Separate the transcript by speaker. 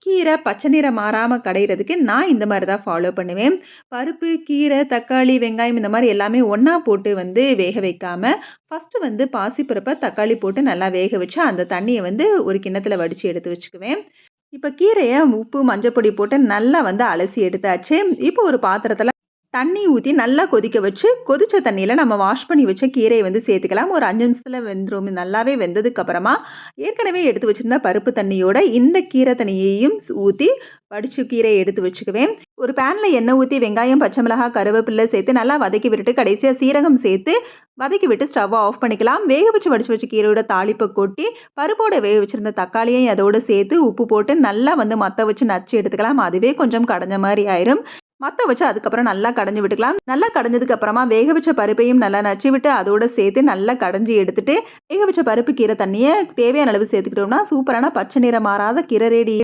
Speaker 1: கீரை பச்சை நிறம் மாறாம கடையிறதுக்கு நான் இந்த மாரி தான் ஃபாலோ பண்ணுவேன். பருப்பு, கீரை, தக்காளி, வெங்காயம் இந்த மாரி எல்லாமே ஒண்ணா போட்டு வேக வைக்காம, ஃபர்ஸ்ட்டு பாசிப்பருப்ப, தக்காளி போட்டு நல்லா வேக வச்சு, அந்த தண்ணிய ஒரு கிண்ணத்துல வடிச்சு எடுத்து வச்சுக்குவேன். இப்ப கீரைய உப்பு, மஞ்சள் பொடி போட்டு நல்லா அலசி எடுத்தாச்சு. இப்போ ஒரு பாத்திரத்துல தண்ணி ஊத்தி நல்லா கொதிக்க வச்சு, கொதிச்ச தண்ணீல நம்ம வாஷ் பண்ணி வச்ச கீரைய சேர்த்துக்கலாம். ஒரு 5 நிமிஷத்துல வெந்துரும். நல்லாவே வெந்ததுக்கு அப்புறமா, ஏற்கனவே எடுத்து வச்சிருந்த பருப்பு தண்ணியோட இந்த கீரை தண்ணியையும் ஊத்தி வடிச்சு கீரைய எடுத்து வச்சுக்குவேன். ஒரு பேன்ல எண்ணெய் ஊத்தி வெங்காயம், பச்சை மிளகாய், கருவேப்பிலை சேர்த்து நல்லா வதக்கி விட்டுட்டு, கடைசியா சீரகம் சேர்த்து வதக்கி விட்டு ஸ்டவ்வ ஆஃப் பண்ணிக்கலாம். வேக வச்சு வடிச்சு வச்ச கீரையோட தாளிப்ப கொட்டி, பருப்போட வேக வச்சிருந்த தக்காளியையும் அதோட சேர்த்து உப்பு போட்டு நல்லா மத்த வச்சு நச்சு எடுத்துக்கலாம். அதுவே கொஞ்சம் கடைஞ்ச மாரி ஆயிரும். மத்த வச்சு அதுக்கப்புறம் நல்லா கடைஞ்சு விட்டுக்கலாம். நல்லா கடைஞ்சதுக்கு அப்புறமா வேக வச்ச பருப்பையும் நல்லா நச்சு விட்டு அதோட சேர்த்து நல்லா கடைஞ்சு எடுத்துட்டு, வேக வச்ச பருப்பு கீரை தண்ணிய தேவையான அளவு சேர்த்துக்கிட்டோம்னா, சூப்பரான பச்சை நிறம் மாறாத கீரை ரெடி.